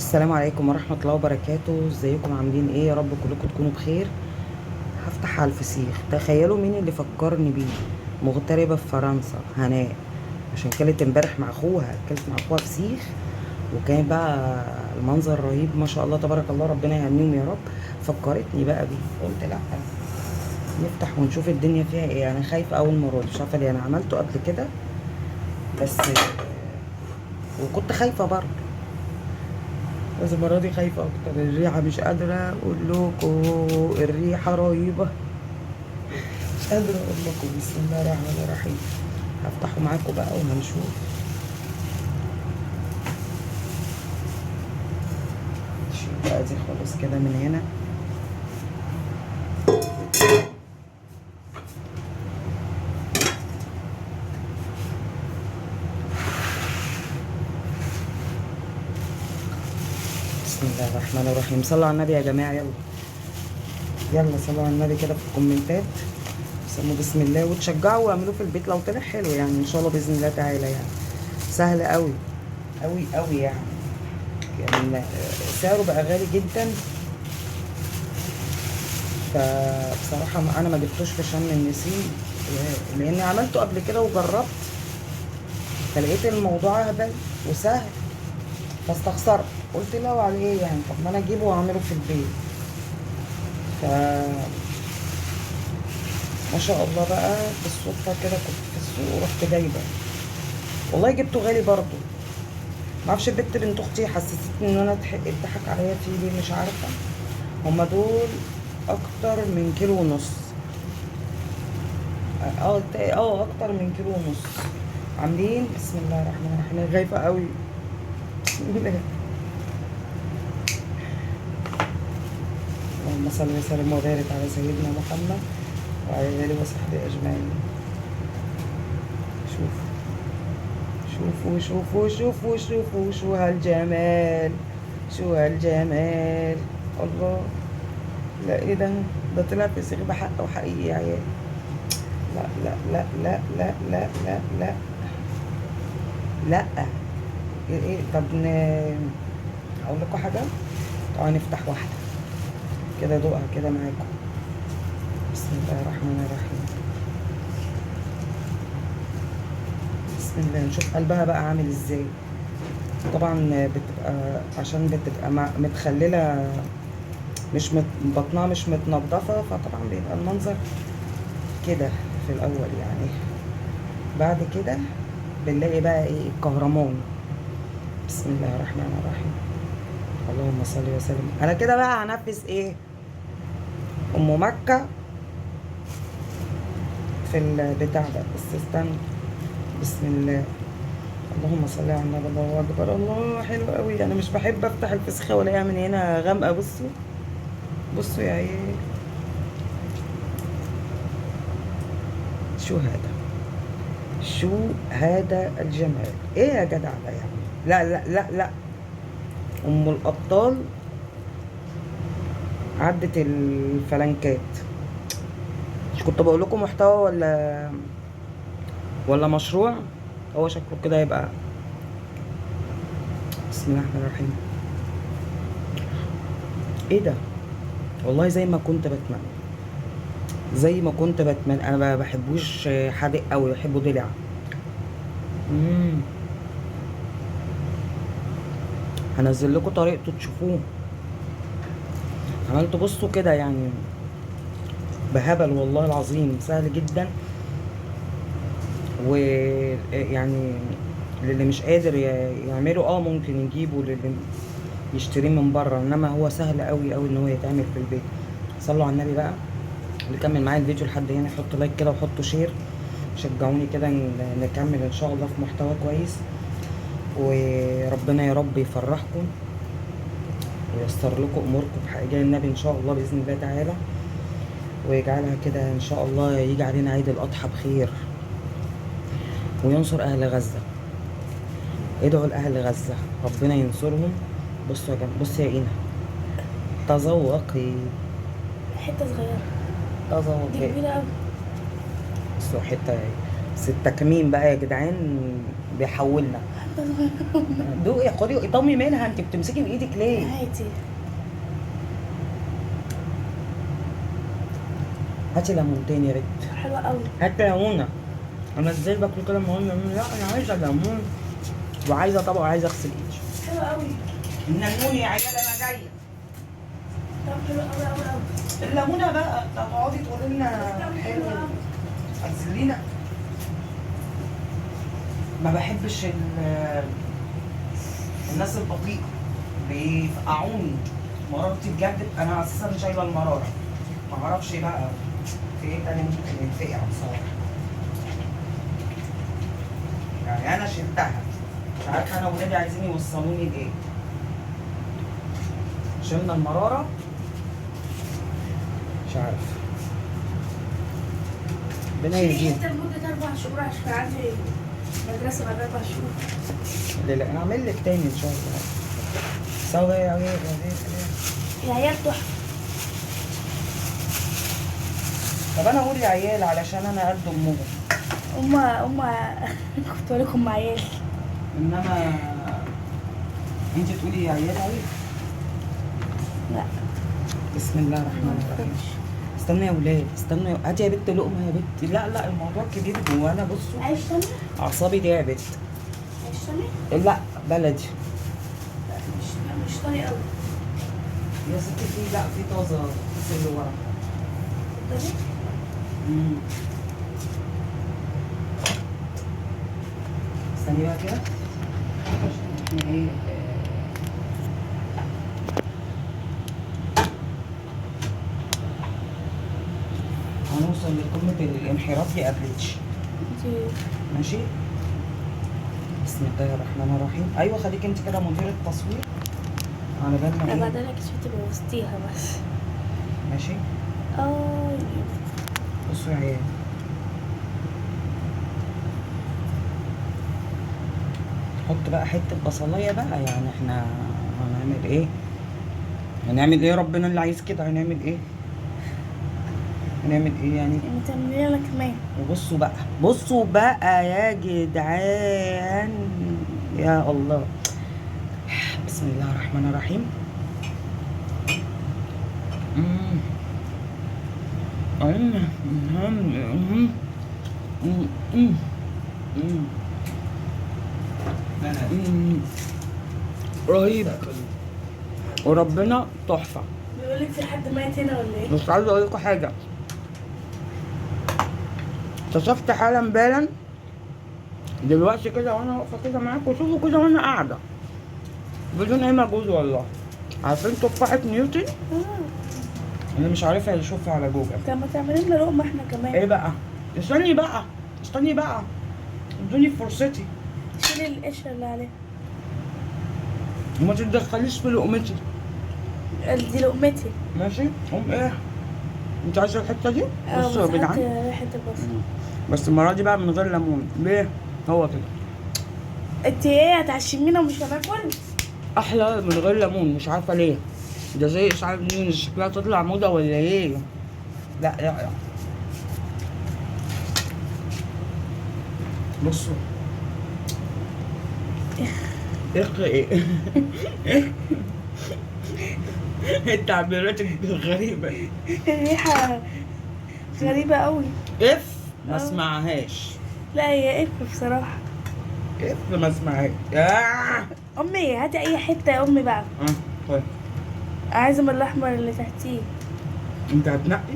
السلام عليكم ورحمة الله وبركاته. ازيكم عاملين ايه؟ يا رب كلكم تكونوا بخير. هفتح على الفسيخ. تخيلوا مين اللي فكرني بيه؟ مغتربة في فرنسا، هناء. عشان كلت امبارح مع اخوها، كلت مع اخوها فسيخ، وكان بقى المنظر رهيب ما شاء الله تبارك الله، ربنا يهنيهم يا رب. فكرتني بقى بيه، قلت لا نفتح ونشوف الدنيا فيها ايه. انا خايفة اول مرة، مش عارفة ليه، انا عملته قبل كده بس وكنت خايفة برضه، بس المرة دي خايفة أكتر. الريحة مش قادرة أقول لكم، الريحة رهيبة، مش قادرة أقول لكم. بسم الله الرحمن الرحيم. هفتحه معاكم بقى وهنشوف. نشيل بقى دي خالص كده من هنا. بسم الله الرحمن الرحيم. صلوا على النبي يا جماعة، يلا يلا صلوا على النبي كده في الكومنتات، سموا بسم الله وتشجعوا واعملوه في البيت لو طلع حلو، يعني ان شاء الله باذن الله تعالى. يعني سهل قوي قوي قوي يعني سعره بقى غالي جدا، فبصراحة أنا ما جبتوش في شم النسيم، لأني عملته قبل كده وجربت، فلقيت الموضوع أهبل وسهل، فاستخسرت. قلت لا وعلى إيه يعني، طب ما أنا أجيبه وأعمله في البيت. ف ما شاء الله بقى بالصدفة كده كنت في السوق ورحت جايبة. والله جبته غالي برضه، معرفش البت بنت أختي حسستني إن أنا اتضحك عليا فيه ليه، مش عارفة. هما دول أكتر من كيلو ونص. اكتر من كيلو ونص. عاملين بسم الله الرحمن الرحيم. انا خايفه قوي. بسم الله. اللهم صل وسلم وبارك على سيدنا محمد وعلى اله وصحبه اجمعين. شوفوا شوفوا شوفوا شوفوا شوفوا شو هالجمال، شو هالجمال. الله، لا ايه ده طلع فسيخ بحق وحقيقي يا عيال. لا لا لا لا لا لا لا لا لا. ايه طب اقول لكم حاجه، تعالوا نفتح واحده كده دوقها كده معاكم. بسم الله الرحمن الرحيم. بسم الله. نشوف قلبها بقى عامل ازاي. طبعا بتبقى عشان بتبقى متخلله، مش بطنها مش متنضفه، فطبعا بيبقى المنظر كده في الاول يعني. بعد كده بنلاقي بقى ايه الكهرمان. بسم الله الرحمن الرحيم. اللهم صل وسلم. انا كده بقى هنفذ ايه ام مكه في البتاع ده، بس استنى. بسم الله. اللهم صل على النبي. الله اكبر. الله حلو قوي. انا مش بحب افتح الفسخه والاقيها من هنا غامقه. بصوا بصوا يا عيال، شو هذا، شو هذا الجمال. ايه يا جدع ده يعني. لا لا لا لا. ام الابطال عدت الفلنكات. مش كنت بقول لكم محتوى ولا مشروع؟ هو شكله كده يبقى. بسم الله الرحمن الرحيم. ايه ده، والله زي ما كنت بتمنى، زي ما كنت بتمنى. انا ما بحبوش حادق قوي، بحبه دلع. امم هنزل لكم طريقته تشوفوه. عملته بصوا كده يعني بهبل، والله العظيم سهل جدا. ويعني للي مش قادر يعمله ممكن يجيبه، للي يشتريه من بره، انما هو سهل قوي قوي ان هو يتعمل في البيت. صلوا على النبي بقى. اللي كمل معايا الفيديو لحد هنا يحط لايك كده وحطوا شير، شجعوني كده نكمل ان شاء الله في محتوى كويس، وربنا يا رب يفرحكم وييسر لكم اموركم بحاجه النبي ان شاء الله باذن الله تعالى، ويجعلها كده ان شاء الله يجي علينا عيد الاضحى بخير، وينصر اهل غزه. ادعوا لاهل غزه ربنا ينصرهم. بصوا يا جماعه، بصوا يا اينا، تذوقي. حتة صغيرة دي تذوقي. كبيرة أوي. بصوا حته، بس التكميم بقى يا جدعان بيحولنا. حته صغيره. دوقي خدي قطمي منها، انت بتمسكي بايدك ليه؟ عادي. هاتي ليمون تاني يا بت. حلوه قوي. هات ليمونه. انا ازاي باكل كده ليمون؟ لا انا عايزه ليمون وعايزه طبق وعايزه اغسل ايدي. حلوه قوي. النموني يا عيال انا جايه. طب حلوه قوي قوي قوي. الليمونه بقى تقعدي تقولي لنا حلو هتذلينا. ما بحبش الناس البطيئه بيفقعوني. مرارتي بجد انا اساسا شايله المراره. ما اعرفش بقى في ايه تاني ممكن يتفقع بصراحه. يعني انا شلتها مش عارفه انا وولادي عايزين يوصلوني لايه. شلنا المراره مش عارف. ربنا يهدينا. انت لمده 4 شهور عشان عندي مدرسه بعد 4 شهور. لا انا اعمل لك تاني ان شاء الله. سوا يا عيال العيال تحفه. طب انا اقول يا عيال علشان انا قد امهم. كنت بقول لكم عيال. انما انت تقولي يا عيال عيال. لا. بسم الله الرحمن الرحيم. استنوا يا ولاد استنوا هاتي يا بت لقمه يا بت. لا الموضوع كبير جوانا بصوا. عيش تاني؟ اعصابي تعبت. عيش تاني؟ لا بلدي. لا مش طري قوي. يا ستي في لا في طازه بس اللي ورا. طري؟ استني بقى كده عشان احنا ايه هنوصل لقمة الانحراف دي قبلتش. ماشي. بسم الله الرحمن الرحيم. ايوه خليك انت كده مدير التصوير على بال ما انا ايه. بعد لك شفت بوظتيها بس. ماشي. بصوا يا عيال حط بقى حتة بصلاية بقى. يعني احنا هنعمل ايه؟ هنعمل ايه؟ ربنا اللي عايز كده. هنعمل ايه؟ هنعمل ايه يعني؟ تعملي لنا كمان. وبصوا بقى بصوا بقى يا جدعان يا الله. بسم الله الرحمن الرحيم. رهيب وربنا تحفه. بيقول لك في حد مات هنا ولا ايه؟ بس عايز اقول لكم حاجه. اكتشفت حالا بالا دلوقتي كده وانا واقفه كده معاكم. شوفوا كده وانا قاعده بدون اي مجهود والله. عارفين تفاحه نيوتن؟ اللي مش عارفها يشوفها على جوجل. طب ما تعملي لنا لقمه احنا كمان. ايه بقى؟ استني بقى ادوني فرصتي. شيلي القشره اللي عليها. وما تتدخليش في لقمتي. دي لقمتي. ماشي؟ قوم ايه؟ انت عايزه الحته دي؟ بصوا يا جدعان. ريحه البصل. بس المره دي بقى من غير ليمون. ليه؟ هو كده. انت ايه هتعشمينا ومش هناكل؟ احلى من غير ليمون مش عارفه ليه. ده زي اشعاع نيون شكلها تطلع موضه ولا ايه؟ لا بصوا ايه التعبيرات الغريبه. الريحه غريبه قوي. اف ما اسمعهاش. لا هي اف بصراحه. اف ما اسمعهاش. امي هاتي اي حته يا امي بقى. طيب عايزه من الاحمر اللي تحتيه. انت هتنقي؟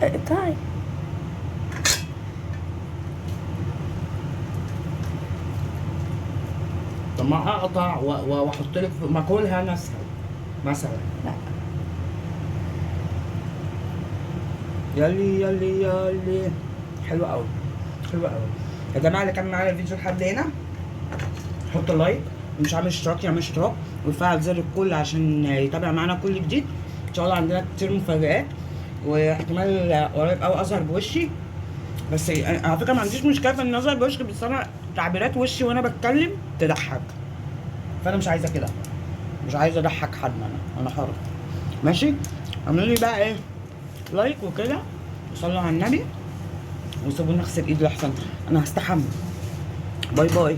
طيب طب ما اقطع واحط لك ماكلها انا اسهل مثلا. لا يلي حلوه قوي يا جماعه. اللي كان معايا الفيديو لحد هنا حط لايك، مش عامل اشتراك يعمل اشتراك ويفعل زر الكل عشان يتابع معانا كل جديد. ان شاء الله عندنا كتير مفاجآت واحتمال قريب قوي اظهر بوشي. بس على فكره ما عنديش مشكله في ان اظهر بوشي، بس انا تعبيرات وشي وانا بتكلم تضحك، فانا مش عايزه كده. مش عايزه اضحك حد. انا حر. ماشي. اعملوا لي بقى ايه لايك وكده وصلوا على النبي وسيبوني اغسل ايدي احسن. انا هستحمى. باي باي.